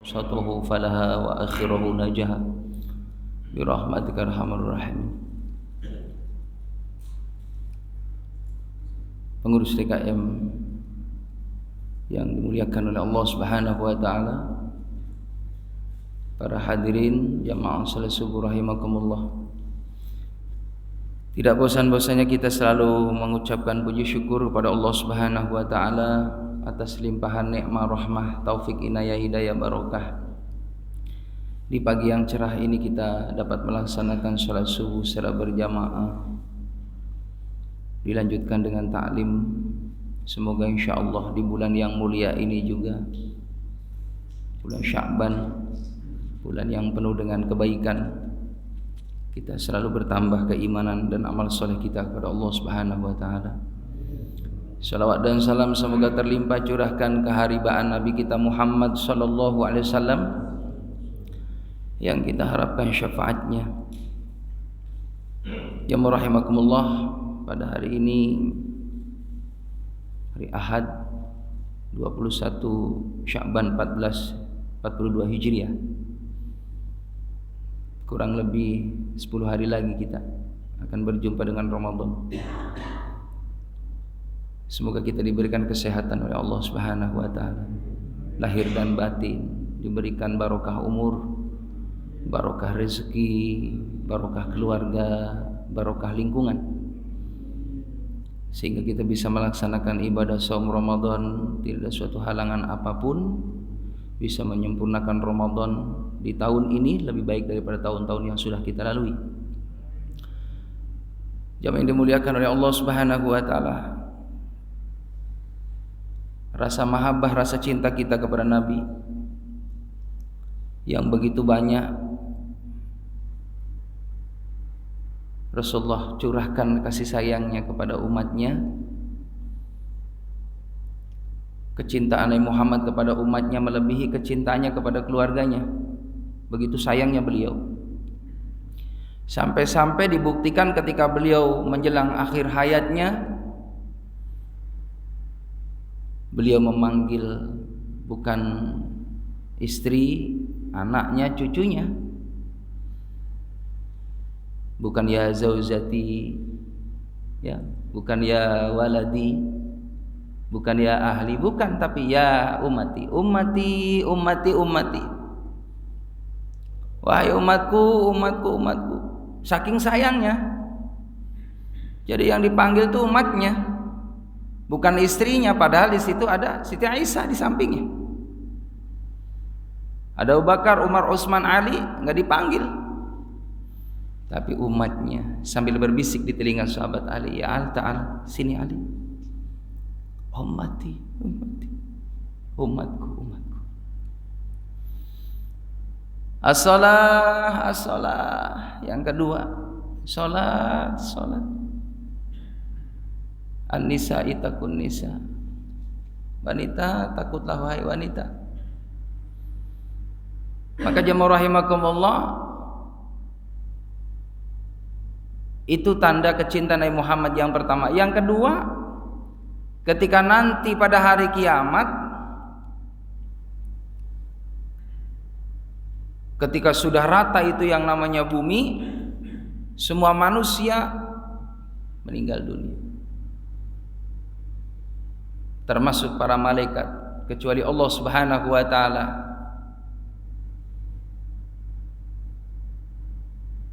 satuhu falaha wa akhirahu najaha birahmatika arhamar rahimin. Pengurus DKM yang dimuliakan oleh Allah Subhanahu wa taala, para hadirin jamaah salat subuh rahimakumullah. Tidak bosan-bosannya kita selalu mengucapkan puji syukur kepada Allah Subhanahu wa taala atas limpahan nikmat, rahmah, taufik, inayah, hidayah, barokah. Di pagi yang cerah ini kita dapat melaksanakan salat subuh secara berjamaah, dilanjutkan dengan ta'lim. Semoga insyaallah di bulan yang mulia ini juga, bulan Sya'ban, bulan yang penuh dengan kebaikan, kita selalu bertambah keimanan dan amal soleh kita kepada Allah Subhanahu wa taala. Salawat dan salam semoga terlimpah curahkan keharibaan Nabi kita Muhammad sallallahu alaihi wasallam yang kita harapkan syafaatnya. Ya rahimakumullah, pada hari ini hari Ahad 21 Sya'ban 1442 Hijriah, kurang lebih 10 hari lagi kita akan berjumpa dengan Ramadan. Semoga kita diberikan kesehatan oleh Allah Subhanahu wa taala, lahir dan batin, diberikan barokah umur, barokah rezeki, barokah keluarga, barokah lingkungan, sehingga kita bisa melaksanakan ibadah saum Ramadan tidak ada suatu halangan apapun, bisa menyempurnakan Ramadan di tahun ini lebih baik daripada tahun-tahun yang sudah kita lalui. Jamaah yang dimuliakan oleh Allah Subhanahu wa taala, rasa mahabbah, rasa cinta kita kepada Nabi yang begitu banyak Rasulullah curahkan kasih sayangnya kepada umatnya. Kecintaan Nabi Muhammad kepada umatnya melebihi kecintaannya kepada keluarganya. Begitu sayangnya beliau, sampai-sampai dibuktikan ketika beliau menjelang akhir hayatnya, beliau memanggil bukan istri, anaknya, cucunya, bukan ya zaujati, ya, bukan ya waladi, bukan ya ahli, bukan, tapi ya ummati, ummati, ummati, ummati. Wahai umatku, umatku, umatku. Saking sayangnya, jadi yang dipanggil tuh umatnya, bukan istrinya. Padahal di situ ada Siti Aisyah di sampingnya, ada Abu Bakar, Umar, Utsman, Ali, nggak dipanggil, tapi umatnya. Sambil berbisik di telinga sahabat Ali, ya Ali, ta'ala, sini Ali, ummati, ummati, umatku, umatku. As-shalah, as-shalah. Yang kedua, salat, salat. An-nisa itakun nisa. Wanita, takutlah wahai wanita. Maka jamaah rahimakumullah, itu tanda kecintaan Nabi Muhammad yang pertama. Yang kedua, ketika nanti pada hari kiamat, ketika sudah rata itu yang namanya bumi, semua manusia meninggal dunia, termasuk para malaikat, kecuali Allah Subhanahu wa taala.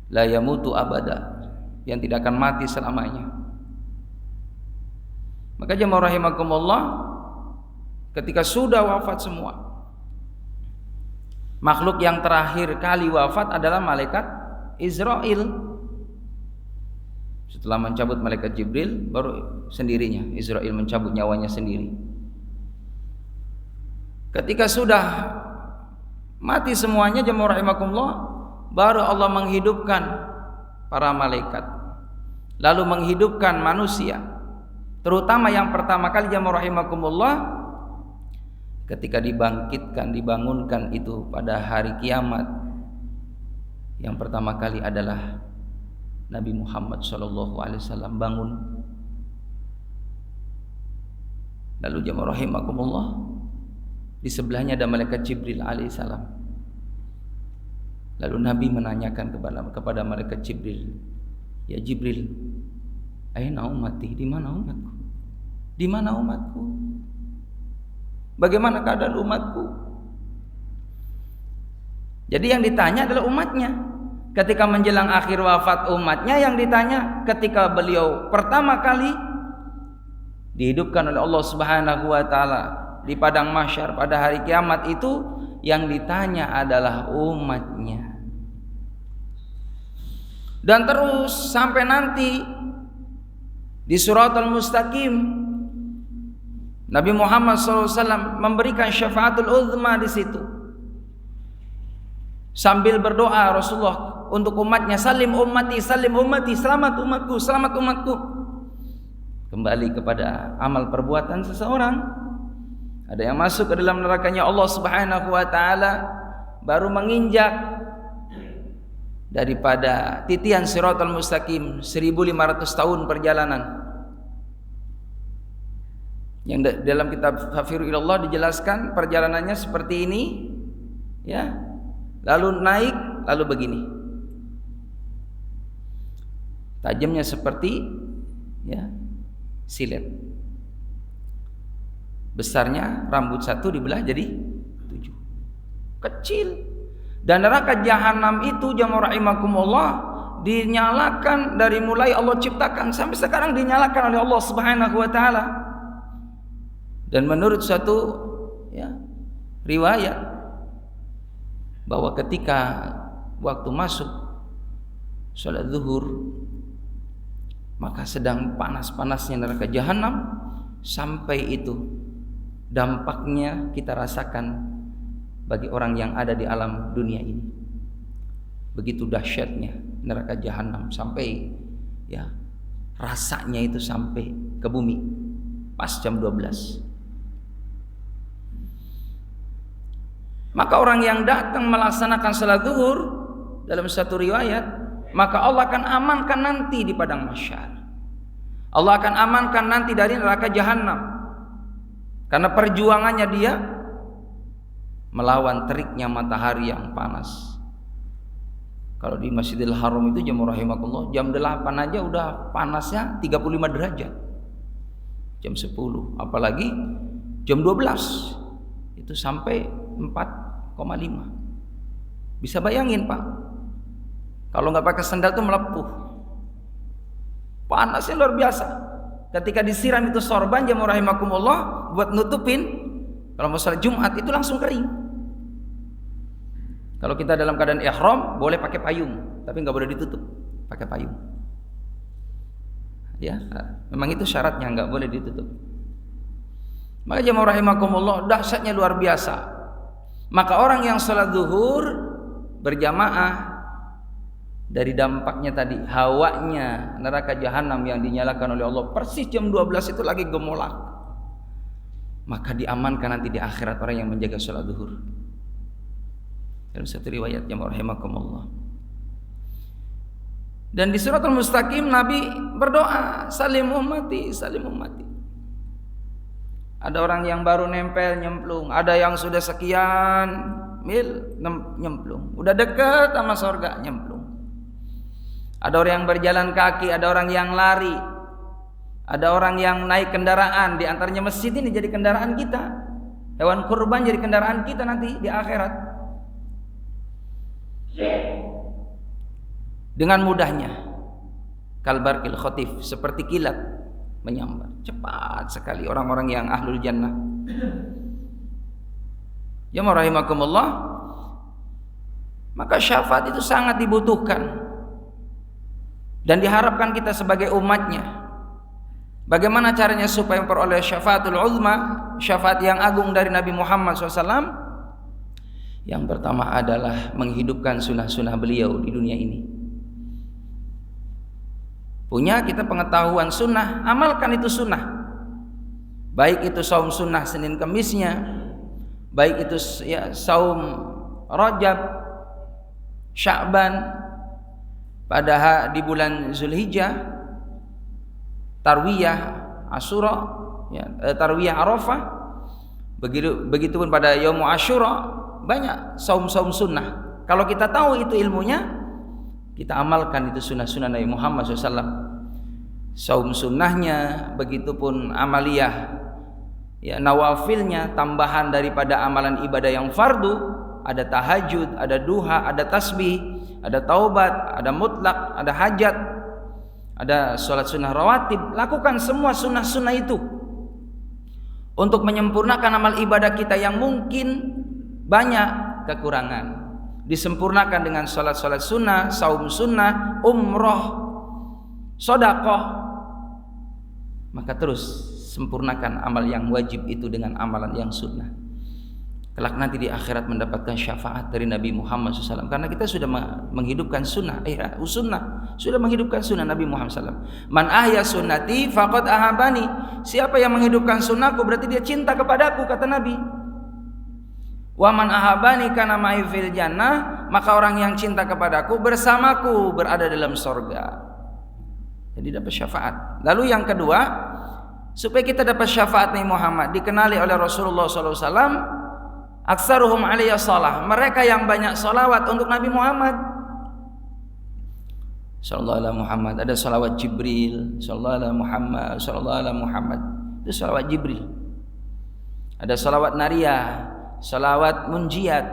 La yamutu abada, yang tidak akan mati selamanya. Maka jemaah rahimakumullah, ketika sudah wafat semua, makhluk yang terakhir kali wafat adalah malaikat Israil. Setelah mencabut malaikat Jibril, baru sendirinya Israil mencabut nyawanya sendiri. Ketika sudah mati semuanya jemaah rahimakumullah, baru Allah menghidupkan para malaikat, lalu menghidupkan manusia. Terutama yang pertama kali jemaah rahimakumullah, ketika dibangkitkan, dibangunkan itu pada hari kiamat, yang pertama kali adalah Nabi Muhammad SAW bangun. Lalu jemaah rahimakumullah, Di sebelahnya ada malaikat Jibril alaihissalam. Lalu Nabi menanyakan kepada malaikat Jibril, "Ya Jibril, aina ummati? Di mana umatku? Di mana umatku? Bagaimana keadaan umatku?" Jadi yang ditanya adalah umatnya. Ketika menjelang akhir wafat umatnya yang ditanya, ketika beliau pertama kali dihidupkan oleh Allah Subhanahu wa taala di padang mahsyar pada hari kiamat itu, yang ditanya adalah umatnya. Dan terus sampai nanti di Siratal Mustaqim, Nabi Muhammad SAW memberikan syafaatul uzma di situ. Sambil berdoa Rasulullah untuk umatnya, salim ummati, selamat umatku, selamat umatku. Kembali kepada amal perbuatan seseorang. Ada yang masuk ke dalam nerakanya Allah Subhanahu wa taala baru menginjak daripada titian Siratal Mustaqim 1500 tahun perjalanan. Yang dalam kitab Hafiru Ilallah dijelaskan perjalanannya seperti ini, ya. Lalu naik, lalu begini. Tajamnya seperti, ya, silet. Besarnya rambut satu dibelah jadi 7. Kecil. Dan neraka jahanam itu jamaah rahimakumullah dinyalakan dari mulai Allah ciptakan sampai sekarang dinyalakan oleh Allah Subhanahu wa taala. Dan menurut satu, ya, riwayat bahwa ketika waktu masuk salat zuhur, maka sedang panas-panasnya neraka jahanam, sampai itu dampaknya kita rasakan bagi orang yang ada di alam dunia ini. Begitu dahsyatnya neraka jahanam, sampai, ya, rasanya itu sampai ke bumi pas jam 12. Maka orang yang datang melaksanakan salat zuhur dalam satu riwayat, maka Allah akan amankan nanti di padang mahsyar. Allah akan amankan nanti dari neraka jahanam. Karena perjuangannya dia melawan teriknya matahari yang panas. Kalau di Masjidil Haram itu jamaah rahimakumullah, jam 8 aja udah panasnya 35 derajat. Jam 10, apalagi jam 12 itu sampai 4,5. Bisa bayangin, Pak, kalau nggak pakai sandal tuh melepuh. Panasnya luar biasa. Ketika disiram itu sorban jamaah rahimakumullah buat nutupin, kalau mau salat Jumat itu langsung kering. Kalau kita dalam keadaan ihram boleh pakai payung, tapi nggak boleh ditutup, pakai payung. Ya, memang itu syaratnya, nggak boleh ditutup. Maka jamaah rahimakumullah dahsyatnya luar biasa. Maka orang yang salat zuhur berjamaah, dari dampaknya tadi, hawanya neraka jahanam yang dinyalakan oleh Allah persis jam 12 itu lagi gemolak, maka diamankan nanti di akhirat orang yang menjaga salat zuhur. Dalam satu riwayat jamaah rahimakumullah. Dan di Siratal Mustaqim Nabi berdoa, salim ummati, salim ummati. Ada orang yang baru nempel nyemplung, ada yang sudah sekian mil nyemplung, udah dekat sama surga nyemplung. Ada orang yang berjalan kaki, ada orang yang lari, ada orang yang naik kendaraan. Di antaranya masjid ini jadi kendaraan kita, hewan kurban jadi kendaraan kita nanti di akhirat. Dengan mudahnya, kalbarkil khotif, seperti kilat menyambar, cepat sekali orang-orang yang ahlul jannah. Ya rahimakumullah. Maka syafaat itu sangat dibutuhkan dan diharapkan kita sebagai umatnya. Bagaimana caranya supaya memperoleh syafaatul uzma, syafaat yang agung dari Nabi Muhammad SAW? Yang pertama adalah menghidupkan sunnah-sunnah beliau di dunia ini. Punya kita pengetahuan sunnah, amalkan itu sunnah. Baik itu saum sunnah Senin Kemisnya, baik itu, ya, saum Rajab, Sya'ban pada di bulan Zulhijjah, tarwiyah Asyura, ya, tarwiyah Arafah, Begitupun pada Yaum Asyura banyak saum-saum sunnah. Kalau kita tahu itu ilmunya, kita amalkan itu sunnah-sunnah Nabi Muhammad SAW. Saum sunnahnya, begitupun amaliyah, ya nawafilnya, tambahan daripada amalan ibadah yang fardu. Ada tahajud, ada duha, ada tasbih, ada taubat, ada mutlak, ada hajat, ada sholat sunnah rawatib. Lakukan semua sunnah-sunnah itu untuk menyempurnakan amal ibadah kita yang mungkin banyak kekurangan. Disempurnakan dengan sholat-sholat sunnah, saum sunnah, umroh, sedekah. Maka terus sempurnakan amal yang wajib itu dengan amalan yang sunnah. Kelak nanti di akhirat mendapatkan syafaat dari Nabi Muhammad SAW. Karena kita sudah menghidupkan sunnah, sudah menghidupkan sunnah Nabi Muhammad SAW. Man ahya sunnati faqad ahabani. Siapa yang menghidupkan sunnahku berarti dia cinta kepadaku, kata Nabi. Wa man ahabani kana ma'i fil jannah, maka orang yang cinta kepadaku bersamaku berada dalam sorga. Jadi dapat syafaat. Lalu yang kedua, supaya kita dapat syafaat Nabi Muhammad, dikenali oleh Rasulullah SAW, aksaruhum alaiya salah, mereka yang banyak salawat untuk Nabi Muhammad. Sallallahu alaihi Muhammad, ada salawat Jibril, sallallahu alaihi Muhammad, sallallahu alaihi Muhammad. Itu salawat Jibril. Ada salawat nariyah, salawat munjiat,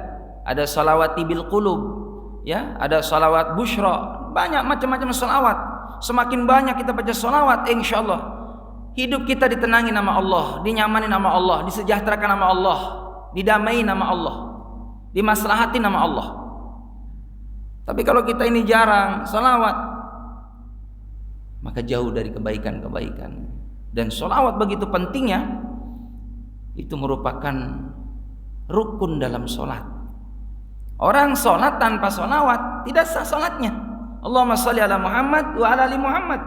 ada salawat tibil qulub, ya, ada salawat busyra, banyak macam-macam salawat. Semakin banyak kita baca salawat, insyaallah hidup kita ditenangi nama Allah, dinyamani nama Allah, disejahterakan nama Allah, didamai nama Allah, dimaslahati nama Allah. Tapi kalau kita ini jarang salawat, maka jauh dari kebaikan-kebaikan. Dan salawat begitu pentingnya, itu merupakan rukun dalam solat. Orang solat tanpa salawat tidak sah solatnya. Allahumma sholli ala Muhammad wa ala ali Muhammad.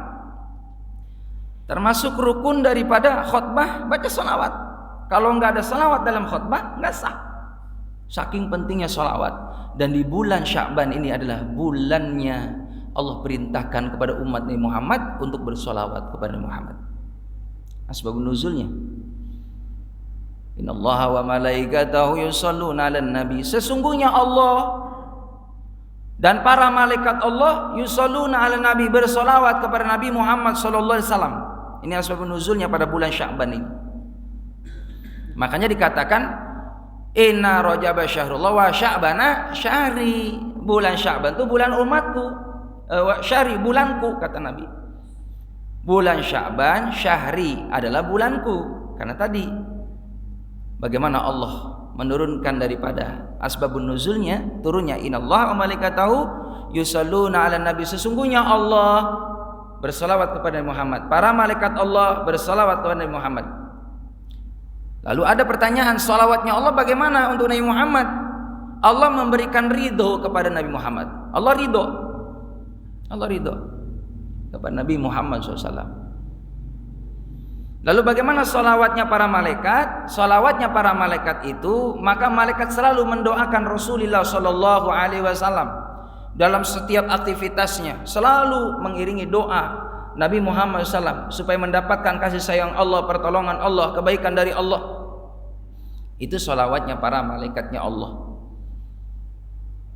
Termasuk rukun daripada khutbah baca salawat. Kalau enggak ada salawat dalam khutbah enggak sah. Saking pentingnya salawat. Dan di bulan Sya'ban ini adalah bulannya Allah perintahkan kepada umat Nabi Muhammad untuk bersolawat kepada Muhammad. Asbabun nuzulnya, innallaha wa malaikatahu yusholluna 'alan nabi. Sesungguhnya Allah dan para malaikat Allah yusholluna 'alan nabi, bersolawat kepada Nabi Muhammad sallallahu alaihi wasallam. Ini asbabun nuzulnya pada bulan Sya'ban ini. Makanya dikatakan inna rajaba syahrullah wa sya'bana syahri. Bulan Sya'ban itu bulan umatku, syahri bulanku, kata Nabi. Bulan Sya'ban syahri adalah bulanku. Karena tadi bagaimana Allah menurunkan daripada asbabun nuzulnya, turunnya innallaha wa malaikatahu yusholluna 'alan nabi. Sesungguhnya Allah bersalawat kepada Muhammad, para malaikat Allah bersalawat kepada Nabi Muhammad. Lalu ada pertanyaan, salawatnya Allah bagaimana untuk Nabi Muhammad? Allah memberikan ridho kepada Nabi Muhammad. Allah ridho kepada Nabi Muhammad SAW. Lalu bagaimana salawatnya para malaikat? Salawatnya para malaikat itu, maka malaikat selalu mendoakan Rasulullah SAW dalam setiap aktivitasnya, selalu mengiringi doa Nabi Muhammad SAW supaya mendapatkan kasih sayang Allah, pertolongan Allah, kebaikan dari Allah. Itu salawatnya para malaikatnya Allah.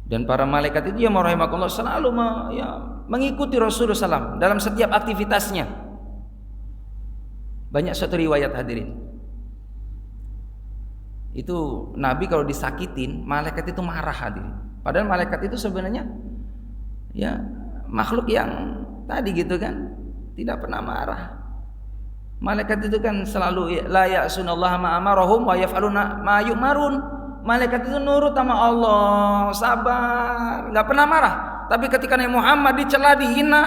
Dan para malaikat itu ya rahimakumullah selalu mengikuti Rasulullah SAW dalam setiap aktivitasnya. Banyak satu riwayat hadirin, itu Nabi kalau disakitin malaikat itu marah hadirin. Padahal malaikat itu sebenarnya ya makhluk yang tadi gitu kan, tidak pernah marah. Malaikat itu kan selalu la ya'sunallaha ma amarahum wa yaf'aluna ma yu'marun. Malaikat itu nurut sama Allah, sabar, enggak pernah marah. Tapi ketika Nabi Muhammad dicela, dihina,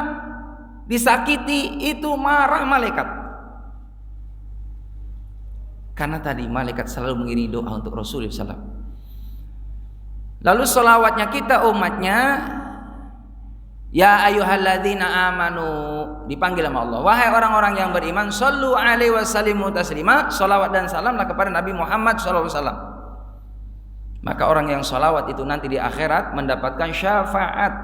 disakiti, itu marah malaikat. Karena tadi malaikat selalu mengiringi doa untuk Rasulullah SAW. Lalu salawatnya kita umatnya, ya ayyuhalladzina amanu, dipanggil sama Allah, wahai orang-orang yang beriman, shollu alaihi wasallimu taslima, salawat dan salamlah kepada Nabi Muhammad SAW. Maka orang yang salawat itu nanti di akhirat mendapatkan syafaat.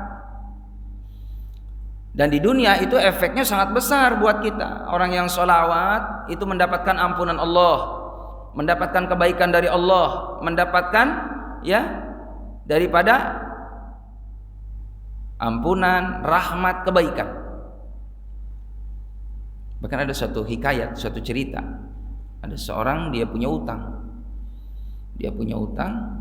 Dan di dunia itu efeknya sangat besar buat kita. Orang yang salawat itu mendapatkan ampunan Allah, mendapatkan kebaikan dari Allah, mendapatkan ya daripada ampunan, rahmat, kebaikan. Bahkan ada satu hikayat, suatu cerita. Ada seorang dia punya utang. Dia punya utang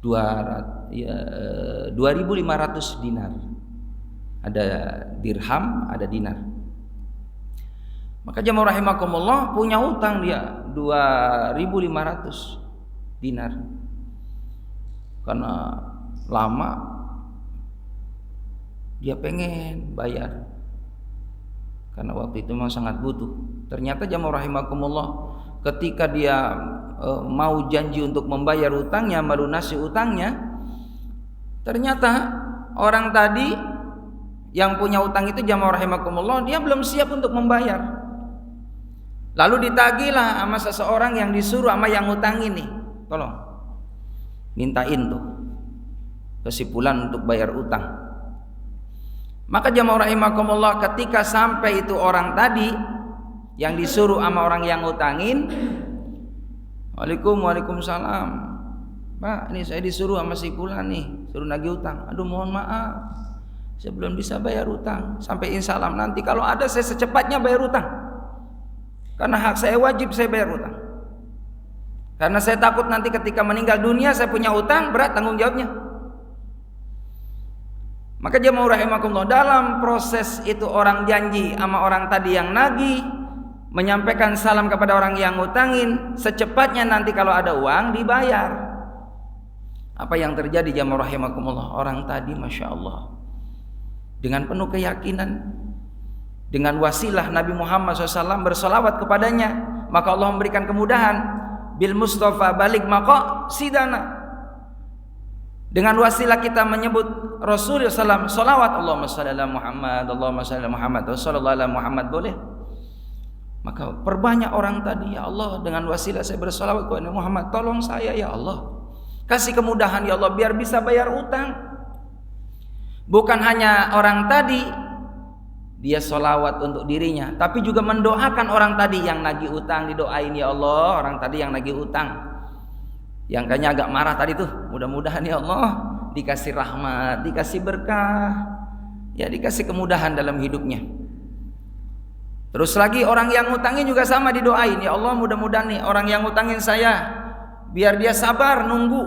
2.500 dinar. Ada dirham, ada dinar. Maka jamaah rahimakumullah punya utang dia 2.500 dinar. Karena lama dia pengen bayar. Karena waktu itu memang sangat butuh. Ternyata jamaah rahimakumullah ketika dia mau janji untuk membayar utangnya, melunasi utangnya, ternyata orang tadi yang punya utang itu jamaah rahimakumullah dia belum siap untuk membayar. Lalu ditagihlah sama seseorang yang disuruh sama yang utang ini, tolong mintain tuh kesimpulan untuk bayar utang. Maka jamaah rahimakumullah ketika sampai itu orang tadi yang disuruh sama orang yang ngutangin, Waalaikumsalam. Pak, ini saya disuruh sama si fulan nih, suruh nagih utang. Aduh mohon maaf, saya belum bisa bayar utang. Sampaiin salam nanti kalau ada saya secepatnya bayar utang. Karena hak saya wajib saya bayar utang. Karena saya takut nanti ketika meninggal dunia saya punya utang, berat tanggung jawabnya. Maka jamaah rahimakumullah, dalam proses itu orang janji sama orang tadi yang nagih, menyampaikan salam kepada orang yang ngutangin, secepatnya nanti kalau ada uang dibayar. Apa yang terjadi jamaah rahimakumullah? Orang tadi Masya Allah dengan penuh keyakinan, dengan wasilah Nabi Muhammad SAW bersolawat kepadanya, maka Allah memberikan kemudahan. Bil Mustafa balik maqasidana. Dengan wasilah kita menyebut Rasulullah SAW, solawat Allahumma shalli ala Muhammad, Allahumma shalli ala Muhammad, sallallahu ala Muhammad, boleh. Maka perbanyak orang tadi, ya Allah dengan wasilah saya bersolawat kepada Muhammad, tolong saya ya Allah, kasih kemudahan ya Allah biar bisa bayar utang. Bukan hanya orang tadi dia solawat untuk dirinya, tapi juga mendoakan orang tadi yang nagih utang, didoain ya Allah orang tadi yang nagih utang, yang kayaknya agak marah tadi tuh, mudah-mudahan ya Allah dikasih rahmat, dikasih berkah, ya dikasih kemudahan dalam hidupnya. Terus lagi orang yang ngutangin juga sama didoain, ya Allah mudah-mudahan nih orang yang ngutangin saya biar dia sabar nunggu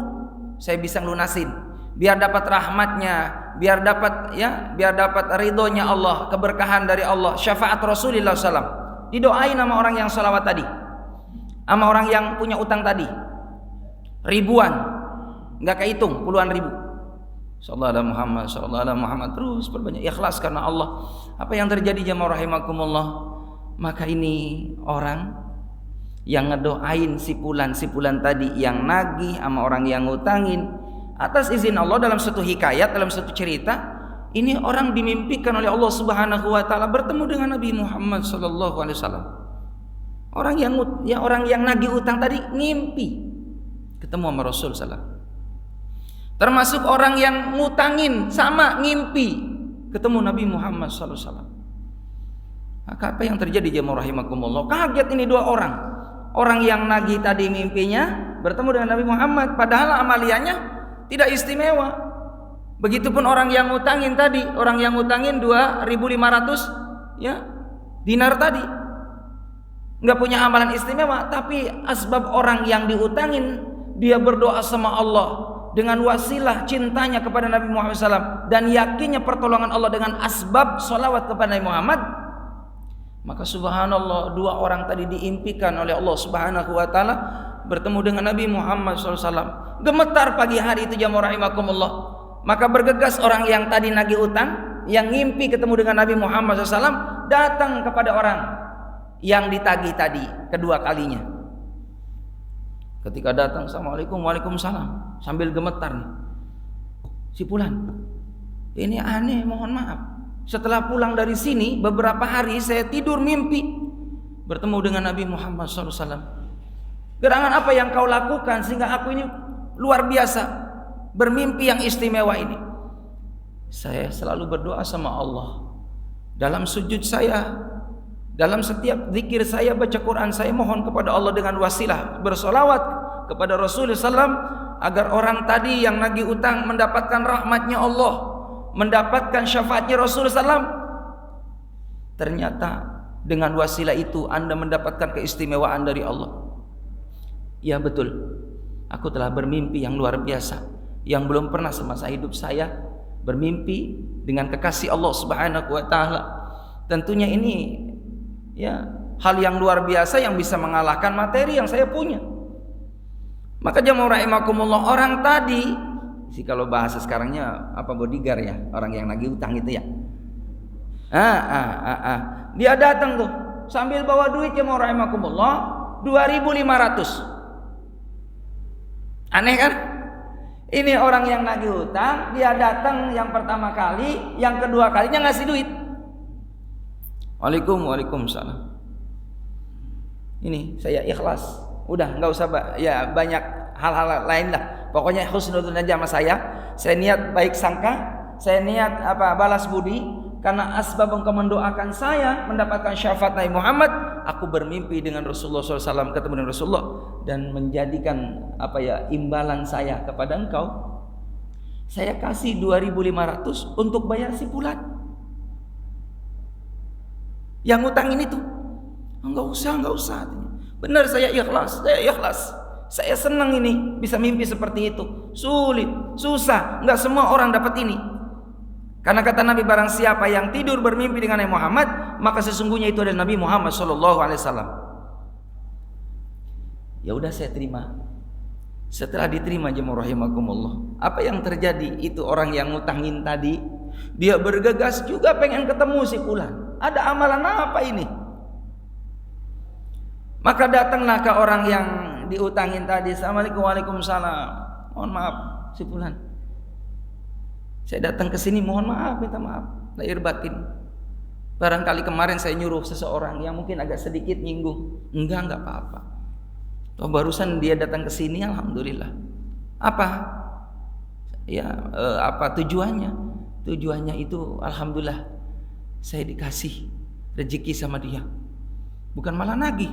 saya bisa lunasin, biar dapat rahmatnya, biar dapat ridhonya Allah, keberkahan dari Allah, syafaat Rasulullah SAW. Didoain sama orang yang salawat tadi, sama orang yang punya utang tadi, ribuan, nggak kehitung, puluhan ribu. Sallallahu alaihi Muhammad, sallallahu alaihi Muhammad, terus berbanyak ikhlas karena Allah. Apa yang terjadi jamaah rahimakumullah? Maka ini orang yang ngedoain si fulan tadi yang nagih sama orang yang ngutangin, atas izin Allah dalam satu hikayat, dalam satu cerita, ini orang dimimpikan oleh Allah Subhanahu wa taala bertemu dengan Nabi Muhammad sallallahu alaihi wasallam. Orang yang nagih utang tadi ngimpi ketemu sama Rasul sallallahu. Termasuk orang yang ngutangin sama ngimpi ketemu Nabi Muhammad sallallahu alaihi wasallam. Maka apa yang terjadi jamaah rahimakumullah? Kaget ini dua orang. Orang yang nagih tadi mimpinya bertemu dengan Nabi Muhammad, padahal amaliannya tidak istimewa. Begitupun orang yang ngutangin tadi, orang yang ngutangin 2.500 ya dinar tadi, nggak punya amalan istimewa, tapi asbab orang yang diutangin dia berdoa sama Allah dengan wasilah cintanya kepada Nabi Muhammad SAW dan yakinnya pertolongan Allah dengan asbab salawat kepada Nabi Muhammad. Maka subhanallah, dua orang tadi diimpikan oleh Allah Subhanahu wa taala bertemu dengan Nabi Muhammad SAW. Gemetar pagi hari itu jamaah rahimakumullah. Maka bergegas orang yang tadi nagih utang, yang ngimpi ketemu dengan Nabi Muhammad SAW, datang kepada orang yang ditagih tadi kedua kalinya. Ketika datang, assalamualaikum, waalaikumsalam, sambil gemetar nih, si fulan, ini aneh, mohon maaf. Setelah pulang dari sini beberapa hari saya tidur mimpi bertemu dengan Nabi Muhammad SAW. Gerangan apa yang kau lakukan sehingga aku ini luar biasa bermimpi yang istimewa ini? Saya selalu berdoa sama Allah dalam sujud saya, Dalam setiap zikir saya, baca Quran, saya mohon kepada Allah dengan wasilah bersolawat kepada Rasulullah SAW, agar orang tadi yang nagih utang mendapatkan rahmatnya Allah, mendapatkan syafaatnya Rasulullah SAW. Ternyata dengan wasilah itu Anda mendapatkan keistimewaan dari Allah. Ya betul, aku telah bermimpi yang luar biasa, yang belum pernah semasa hidup saya bermimpi dengan kekasih Allah Subhanahu wa Ta'ala. Tentunya ini ya hal yang luar biasa yang bisa mengalahkan materi yang saya punya. Maka jamaah rahimakumullah, orang tadi sih kalau bahasa sekarangnya apa, bodyguard ya, orang yang nagih utang itu ya. Dia datang tuh sambil bawa duit, jamaah rahimakumullah, 2.500. Aneh kan? Ini orang yang nagih utang, dia datang yang pertama kali, yang kedua kalinya ngasih duit. Waalaikumsalam. Ini saya ikhlas. Udah nggak usah ya banyak hal-hal lain lah. Pokoknya husnudzon aja sama saya. Saya niat baik sangka, saya niat balas budi karena asbab engkau mendoakan saya mendapatkan syafaat Nabi Muhammad. Aku bermimpi dengan Rasulullah SAW, ketemu dengan Rasulullah, dan menjadikan imbalan saya kepada engkau. Saya kasih 2.500 untuk bayar si Fulan yang utang ini tuh. Enggak usah. Benar, saya ikhlas. Saya senang ini bisa mimpi seperti itu. Sulit, susah, enggak semua orang dapat ini. Karena kata Nabi, barang siapa yang tidur bermimpi dengan Nabi Muhammad, maka sesungguhnya itu adalah Nabi Muhammad SAW. Ya udah, saya terima. Setelah diterima, jemaah rahimakumullah, apa yang terjadi? Itu orang yang ngutangin tadi, dia bergegas juga pengen ketemu si Fulan. Ada amalan apa ini? Maka datanglah ke orang yang diutangin tadi. Assalamualaikum. Waalaikumsalam. Mohon maaf si Fulan, saya datang ke sini, mohon maaf, minta maaf lahir batin. Barangkali kemarin saya nyuruh seseorang yang mungkin agak sedikit nyinggung. Enggak apa-apa. Toh barusan dia datang ke sini, alhamdulillah. Apa? Ya, apa tujuannya? Tujuannya itu alhamdulillah saya dikasih rezeki sama dia. Bukan malah nagih.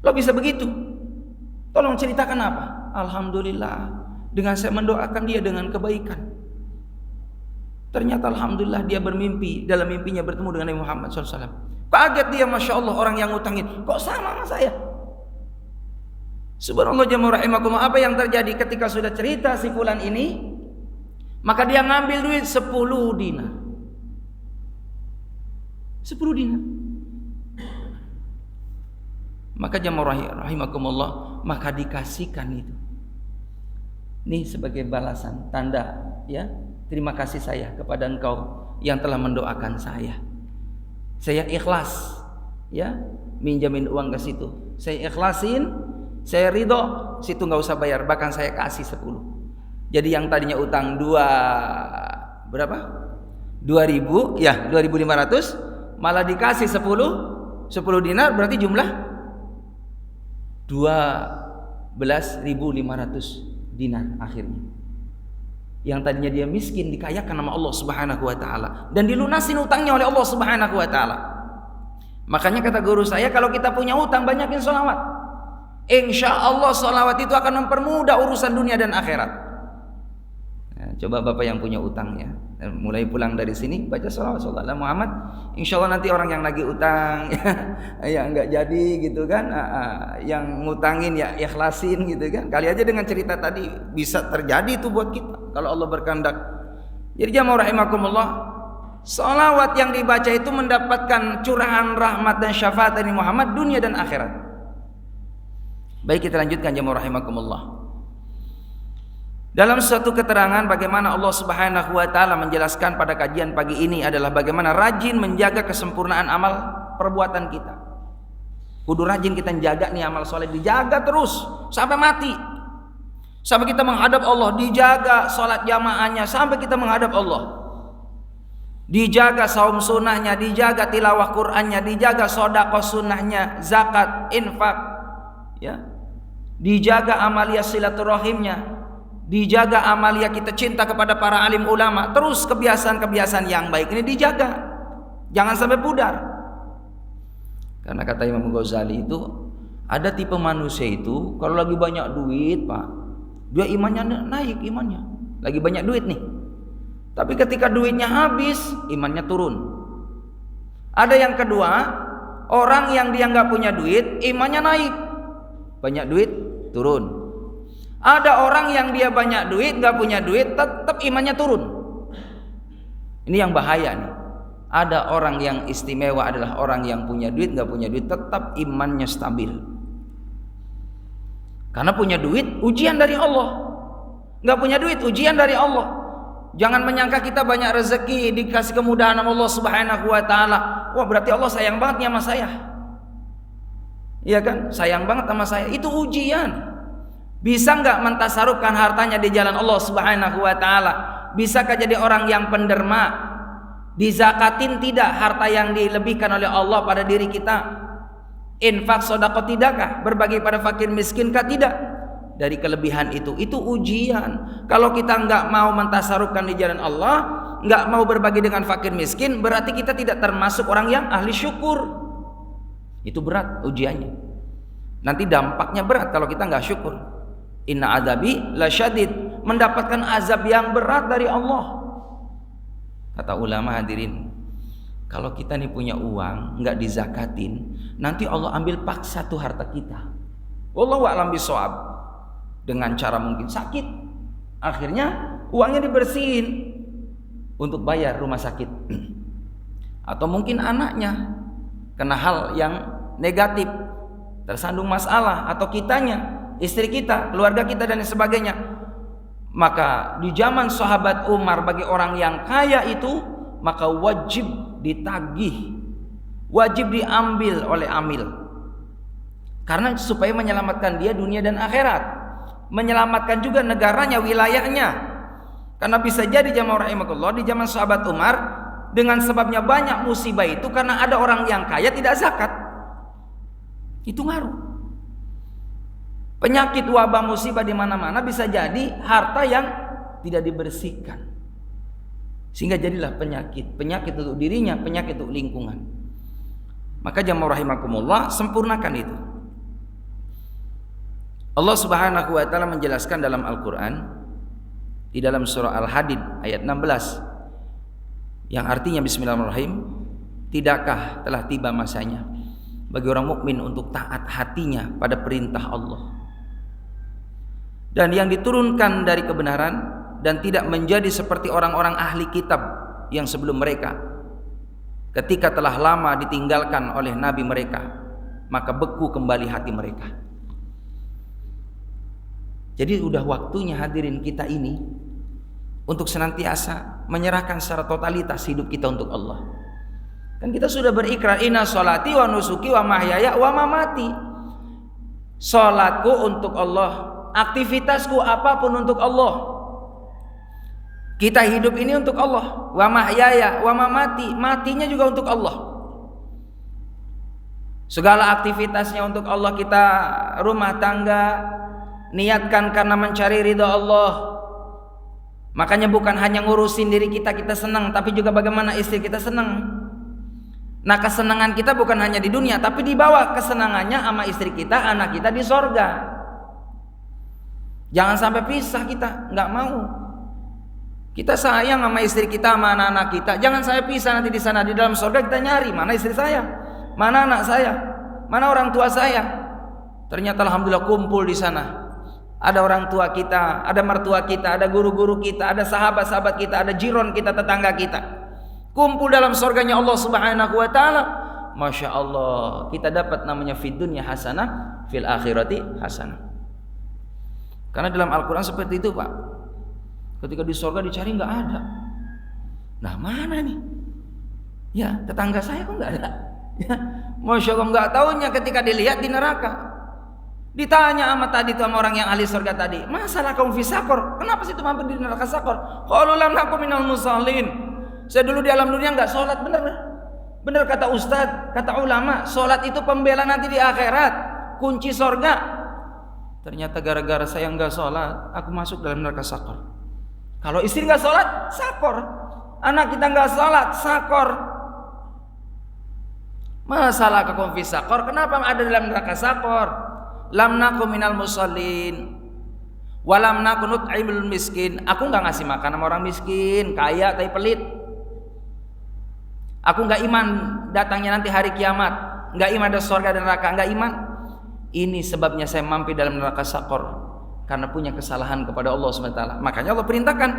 Lo bisa begitu? Tolong ceritakan apa? Alhamdulillah, dengan saya mendoakan dia dengan kebaikan, ternyata alhamdulillah dia bermimpi, dalam mimpinya bertemu dengan Nabi Muhammad SAW. Kaget dia, Masya Allah, orang yang ngutangin kok sama saya. Subhanallah, jamaah rahimakumullah. Apa yang terjadi ketika sudah cerita si Fulan ini? Maka dia ngambil duit 10 dinar. 10 dinar. Maka jamaah rahimakumullah, maka dikasihkan itu. Ini sebagai balasan, tanda ya, terima kasih saya kepada engkau yang telah mendoakan saya. Saya ikhlas ya, minjamin uang ke situ. Saya ikhlasin, saya ridho, situ nggak usah bayar, bahkan saya kasih 10. Jadi yang tadinya utang 2.000 ya, 2.500, malah dikasih 10 dinar, berarti jumlah 12.500 dinar akhirnya. Yang tadinya dia miskin dikayakan sama Allah Subhanahu wa Ta'ala, dan dilunasin utangnya oleh Allah Subhanahu wa Ta'ala. Makanya kata guru saya, kalau kita punya utang, banyakin sholawat. Insya Allah sholawat itu akan mempermudah urusan dunia dan akhirat. Nah, coba bapak yang punya utang ya, mulai pulang dari sini baca sholawat sallallahu Muhammad. Insya Allah nanti orang yang lagi utang ya nggak jadi gitu kan, yang ngutangin ya ikhlasin gitu kan. Kali aja dengan cerita tadi bisa terjadi itu buat kita kalau Allah berkehendak. Jadi jamaah rahimakumullah, sholawat yang dibaca itu mendapatkan curahan rahmat dan syafaat dari Muhammad dunia dan akhirat. Baik, kita lanjutkan jamaah rahimakumullah. Dalam suatu keterangan bagaimana Allah Subhanahu wa Ta'ala menjelaskan pada kajian pagi ini adalah bagaimana rajin menjaga kesempurnaan amal perbuatan kita. Kudu rajin kita menjaga nih amal soleh, dijaga terus sampai mati, sampai kita menghadap Allah. Dijaga sholat jamaahnya sampai kita menghadap Allah, dijaga saum sunnahnya, dijaga tilawah Qur'annya, dijaga sedekah sunnahnya, zakat, infak ya, dijaga amalia silaturahimnya, dijaga amalia kita cinta kepada para alim ulama. Terus kebiasaan-kebiasaan yang baik ini dijaga, jangan sampai pudar. Karena kata Imam Ghazali itu ada tipe manusia itu kalau lagi banyak duit, Pak, dia imannya naik imannya. Lagi banyak duit nih. Tapi ketika duitnya habis, imannya turun. Ada yang kedua, orang yang dia nggak punya duit, imannya naik. Banyak duit, turun. Ada orang yang dia banyak duit, nggak punya duit, tetap imannya turun. Ini yang bahaya nih. Ada orang yang istimewa adalah orang yang punya duit, nggak punya duit, tetap imannya stabil. Karena punya duit, ujian dari Allah. Nggak punya duit, ujian dari Allah. Jangan menyangka kita banyak rezeki, dikasih kemudahan sama Allah Subhanahu wa taala. Wah, berarti Allah sayang banget nih sama saya. Iya kan? Sayang banget sama saya. Itu ujian. Bisa nggak mentasarufkan hartanya di jalan Allah Subhanahu wa taala? Bisakah jadi orang yang penderma? Dizakatin tidak harta yang dilebihkan oleh Allah pada diri kita? Infak sedekah tidakkah? Berbagi pada fakir miskinkah? Tidak. Dari kelebihan itu ujian. Kalau kita nggak mau mentasarufkan di jalan Allah, nggak mau berbagi dengan fakir miskin, berarti kita tidak termasuk orang yang ahli syukur. Itu berat ujiannya. Nanti dampaknya berat kalau kita nggak syukur. Inna azabi lasyadid, mendapatkan azab yang berat dari Allah. Kata ulama hadirin, kalau kita nih punya uang nggak dizakatin, nanti Allah ambil paksa tuh harta kita. Wallahu a'lam bishawab. Dengan cara mungkin sakit, akhirnya uangnya dibersihin untuk bayar rumah sakit. Atau mungkin anaknya kena hal yang negatif, tersandung masalah, atau kitanya, istri kita, keluarga kita dan sebagainya. Maka di zaman sahabat Umar, bagi orang yang kaya itu, maka wajib ditagih, wajib diambil oleh amil. Karena supaya menyelamatkan dia dunia dan akhirat, menyelamatkan juga negaranya, wilayahnya. Karena bisa jadi jamaah rahimakumullah, di zaman sahabat Umar, dengan sebabnya banyak musibah itu karena ada orang yang kaya tidak zakat. Itu ngaruh. Penyakit, wabah, musibah di mana-mana bisa jadi harta yang tidak dibersihkan. Sehingga jadilah penyakit untuk dirinya, penyakit untuk lingkungan. Maka jamaah rahimakumullah, sempurnakan itu. Allah Subhanahu wa taala menjelaskan dalam Al-Qur'an di dalam surah Al-Hadid ayat 16 yang artinya bismillahirrahmanirrahim, tidakkah telah tiba masanya bagi orang mukmin untuk taat hatinya pada perintah Allah dan yang diturunkan dari kebenaran, dan tidak menjadi seperti orang-orang ahli kitab yang sebelum mereka ketika telah lama ditinggalkan oleh nabi mereka, maka beku kembali hati mereka. Jadi udah waktunya hadirin kita ini untuk senantiasa menyerahkan secara totalitas hidup kita untuk Allah. Kan kita sudah berikrar, inna sholati wa nusuki wa mahyaya wa mamati. Salatku untuk Allah, aktivitasku apapun untuk Allah. Kita hidup ini untuk Allah. Wa mahyaya wa mamati, matinya juga untuk Allah. Segala aktivitasnya untuk Allah. Kita rumah tangga niatkan karena mencari ridha Allah. Makanya bukan hanya ngurusin diri kita, kita senang, tapi juga bagaimana istri kita senang. Nah, kesenangan kita bukan hanya di dunia, tapi dibawa kesenangannya sama istri kita, anak kita di sorga. Jangan sampai pisah kita, nggak mau. Kita sayang sama istri kita, sama anak-anak kita. Jangan saya pisah nanti di sana, di dalam sorga kita nyari mana istri saya, mana anak saya, mana orang tua saya. Ternyata alhamdulillah kumpul di sana. Ada orang tua kita, ada mertua kita, ada guru-guru kita, ada sahabat-sahabat kita, ada jiron kita, tetangga kita. Kumpul dalam surganya Allah Subhanahu wa taala. Masya Allah, kita dapat namanya fid dunya hasanah, fil akhirati hasanah. Karena dalam Al-Quran seperti itu, Pak. Ketika di surga dicari nggak ada. Nah, mana nih? Ya, tetangga saya kok nggak ada. Ya, Masya Allah, nggak taunya ketika dilihat di neraka. Ditanya sama orang yang ahli surga tadi, masalah kaum fi sakor, kenapa sih itu mampir di neraka sakor? Qalu lam nakum minal musallin. Saya dulu di alam dunia nggak sholat. Bener kata ustadz, kata ulama, sholat itu pembela nanti di akhirat, kunci surga. Ternyata gara-gara saya nggak sholat, aku masuk dalam neraka sakor. Kalau istri nggak sholat, sakor. Anak kita nggak sholat, sakor. Masalah kakum fi saqor, kenapa ada dalam neraka saqor? Lam nakum minal musallin wa lam nakun nut'imul miskin. Aku enggak ngasih makan sama orang miskin, kaya tapi pelit. Aku enggak iman datangnya nanti hari kiamat, enggak iman ada surga dan neraka, enggak iman. Ini sebabnya saya mampir dalam neraka saqor, karena punya kesalahan kepada Allah SWT. Makanya Allah perintahkan,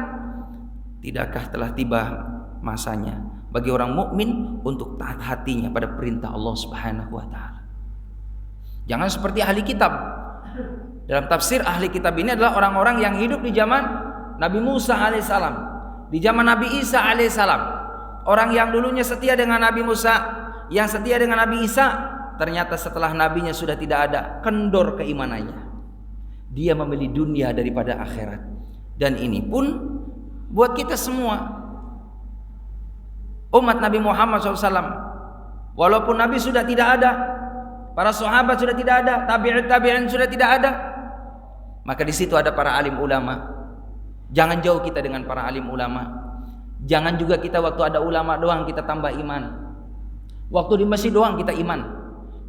tidakkah telah tiba masanya bagi orang mukmin untuk taat hatinya pada perintah Allah Subhanahu wa taala. Jangan seperti ahli kitab. Dalam tafsir, ahli kitab ini adalah orang-orang yang hidup di zaman Nabi Musa alaihissalam, di zaman Nabi Isa alaihissalam. Orang yang dulunya setia dengan Nabi Musa, yang setia dengan Nabi Isa, ternyata setelah nabinya sudah tidak ada, kendor keimanannya. Dia memilih dunia daripada akhirat. Dan ini pun buat kita semua, umat Nabi Muhammad SAW. Walaupun Nabi sudah tidak ada, para sahabat sudah tidak ada, tabi'in sudah tidak ada, maka di situ ada para alim ulama. Jangan jauh kita dengan para alim ulama. Jangan juga kita waktu ada ulama doang kita tambah iman. Waktu di masjid doang kita iman.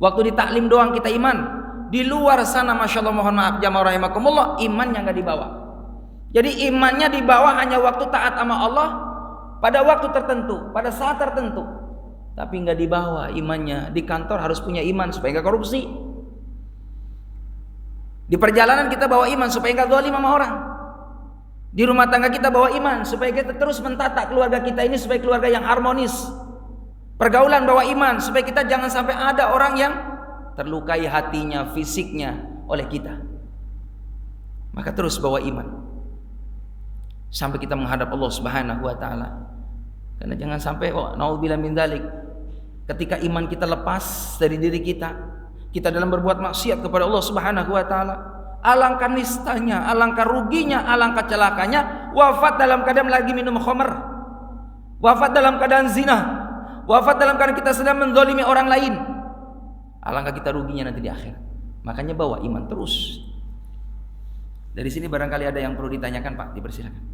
Waktu di taklim doang kita iman. Di luar sana, masya Allah, mohon maaf jamaah rahimakumullah, imannya nggak dibawa. Jadi imannya dibawa hanya waktu taat sama Allah, pada waktu tertentu, pada saat tertentu. Tapi nggak dibawa imannya. Di kantor harus punya iman supaya nggak korupsi. Di perjalanan kita bawa iman supaya nggak zalim sama orang. Di rumah tangga kita bawa iman supaya kita terus mentata keluarga kita ini supaya keluarga yang harmonis. Pergaulan bawa iman supaya kita jangan sampai ada orang yang terlukai hatinya, fisiknya oleh kita. Maka terus bawa iman sampai kita menghadap Allah Subhanahu wa taala. Karena jangan sampai naudzubillah min dzalik, ketika iman kita lepas dari diri kita, kita dalam berbuat maksiat kepada Allah Subhanahu wa taala, alangkah nistanya, alangkah ruginya, alangkah celakanya wafat dalam keadaan lagi minum khamr, wafat dalam keadaan zina, wafat dalam keadaan kita sedang menzalimi orang lain. Alangkah kita ruginya nanti di akhirat. Makanya bawa iman terus. Dari sini barangkali ada yang perlu ditanyakan, Pak, dipersilakan.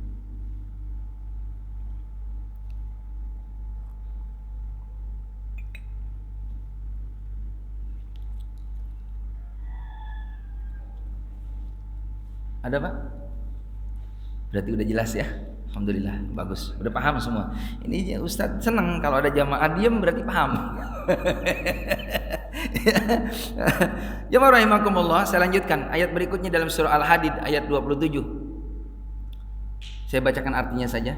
Ada, Pak? Berarti udah jelas ya. Alhamdulillah, bagus. Udah paham semua. Ini Ustadz senang kalau ada jamaah diam berarti paham. Jamaah rahimakumullah, saya lanjutkan ayat berikutnya dalam surah Al-Hadid ayat 27. Saya bacakan artinya saja.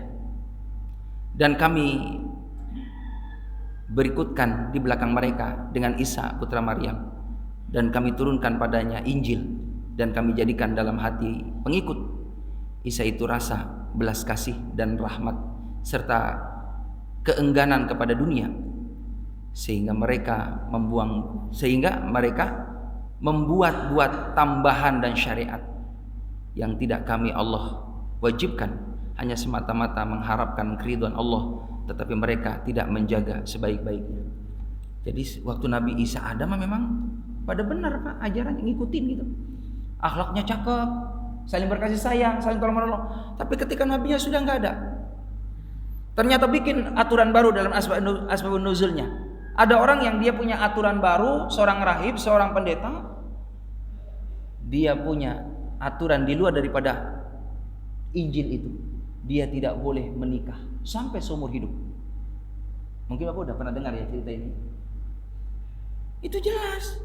Dan kami berikutkan di belakang mereka dengan Isa putra Maryam, dan kami turunkan padanya Injil, dan kami jadikan dalam hati pengikut Isa itu rasa belas kasih dan rahmat serta keengganan kepada dunia, sehingga mereka membuat tambahan dan syariat yang tidak kami Allah wajibkan, hanya semata-mata mengharapkan keridhaan Allah, tetapi mereka tidak menjaga sebaik-baiknya. Jadi waktu Nabi Isa ada memang pada benar, Pak, ajaran yang ngikutin gitu, akhlaknya cakep, saling berkasih sayang, saling tolong menolong. Tapi ketika nabinya sudah nggak ada, ternyata bikin aturan baru dalam asbabun nuzulnya. Ada orang yang dia punya aturan baru, seorang rahib, seorang pendeta, dia punya aturan di luar daripada Injil itu. Dia tidak boleh menikah sampai seumur hidup. Mungkin Bapak udah pernah dengar ya cerita ini. Itu jelas.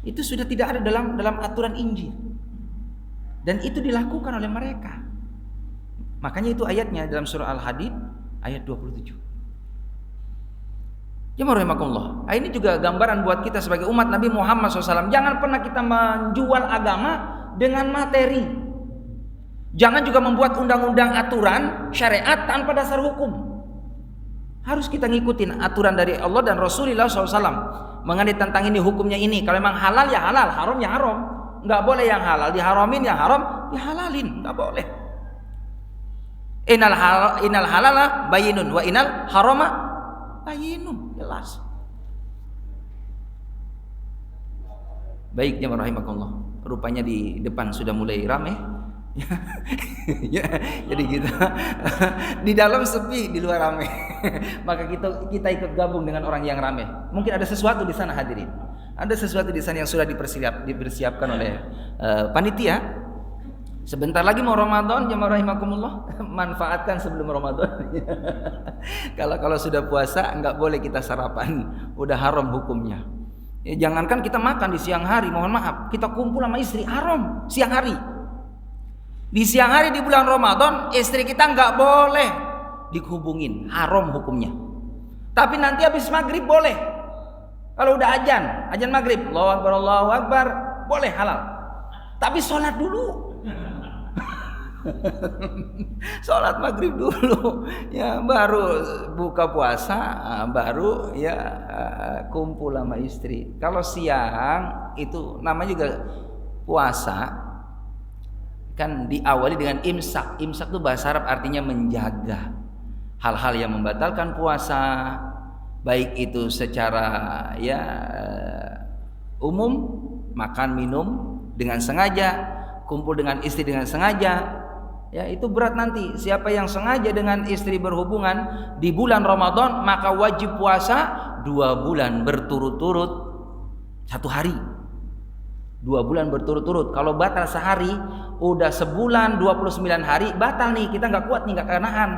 Itu sudah tidak ada dalam aturan Injil. Dan itu dilakukan oleh mereka. Makanya itu ayatnya dalam surah Al-Hadid ayat 27. Jemaah rahimakumullah. Ini juga gambaran buat kita sebagai umat Nabi Muhammad SAW. Jangan pernah kita menjual agama dengan materi. Jangan juga membuat undang-undang, aturan, syariat tanpa dasar hukum. Harus kita ngikutin aturan dari Allah dan Rasulullah SAW mengenai tentang ini, hukumnya ini. Kalau memang halal ya halal, haram ya haram. Nggak boleh yang halal diharamin, yang haram dihalalin, nggak boleh. Innal halala bayinun wa innal harama bayinun, jelas. Baik jemaah rahimakumullah, rupanya di depan sudah mulai ramai. Ya, jadi kita di dalam sepi, di luar rame. Maka kita ikut gabung dengan orang yang rame. Mungkin ada sesuatu di sana hadirin. Ada sesuatu di sana yang sudah dipersiapkan oleh panitia. Sebentar lagi mau Ramadan, jemaah rahimakumullah. Manfaatkan sebelum Ramadan. Kalau sudah puasa nggak boleh kita sarapan, udah haram hukumnya. Ya, jangankan kita makan di siang hari, mohon maaf, kita kumpul sama istri haram siang hari. Di siang hari di bulan Ramadan, istri kita nggak boleh dihubungin, haram hukumnya. Tapi nanti habis maghrib boleh. Kalau udah azan maghrib, Allahu Akbar, boleh halal. Tapi sholat dulu. Sholat maghrib dulu, ya baru buka puasa, baru ya kumpul sama istri. Kalau siang itu namanya juga puasa. Kan diawali dengan imsak. Imsak itu bahasa Arab artinya menjaga hal-hal yang membatalkan puasa, baik itu secara umum, makan minum dengan sengaja, kumpul dengan istri dengan sengaja. Ya, itu berat nanti. Siapa yang sengaja dengan istri berhubungan di bulan Ramadan, maka wajib puasa 2 bulan berturut-turut 1 hari. 2 bulan berturut-turut. Kalau batal sehari, udah sebulan 29 hari batal nih, kita nggak kuat nih, nggak kenahan.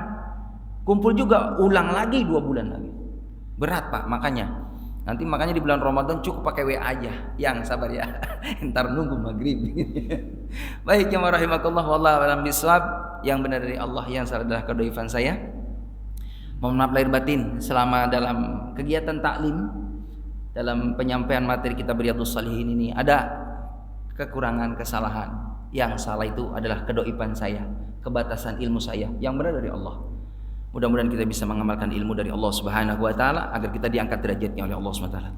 Kumpul juga, ulang lagi 2 bulan lagi. Berat Pak, makanya di bulan Ramadan cukup pakai WA aja. Yang sabar ya, ntar nunggu maghrib. Baik jemaah rahimakumullah, wallahu a'lam bishawab. Yang benar dari Allah, yang salah adalah kedoifan saya. Mohon maaf lahir batin selama dalam kegiatan taklim, dalam penyampaian materi kitab Riyadhus Shalihin ini ada kekurangan, kesalahan. Yang salah itu adalah kedoifan saya, kebatasan ilmu saya. Yang benar dari Allah. Mudah-mudahan kita bisa mengamalkan ilmu dari Allah Subhanahu wa taala agar kita diangkat derajatnya oleh Allah Subhanahu wa taala.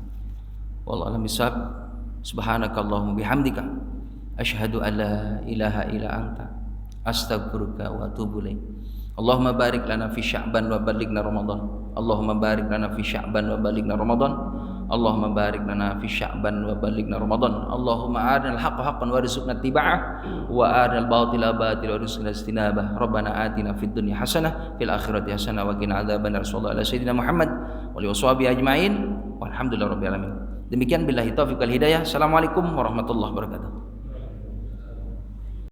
Wallahu a'lam bishawab. Subhanakallahumma bihamdika asyhadu an la ilaha illa anta astaghfiruka wa atubu ilaik. Allahumma barik lana fi Sya'ban wa ballighna Ramadan. Allahumma barik lana fi Sya'ban wa ballighna Ramadan. Allahumma barik lana fi Sya'ban wa ballighna Ramadan. Allahumma arinal haqqa haqqan warzuqna ittiba'ah wa arinal batila batila warzuqna ijtinabah. Rabbana atina fid dunya hasanah fil akhirati hasanah wa qina adzabannar. Sallallahu alaihi sayyidina Muhammad wa alihi washabihi ajmain. Walhamdulillahirabbil alamin. Demikian billahi taufiq wal hidayah. Assalamualaikum warahmatullahi wabarakatuh.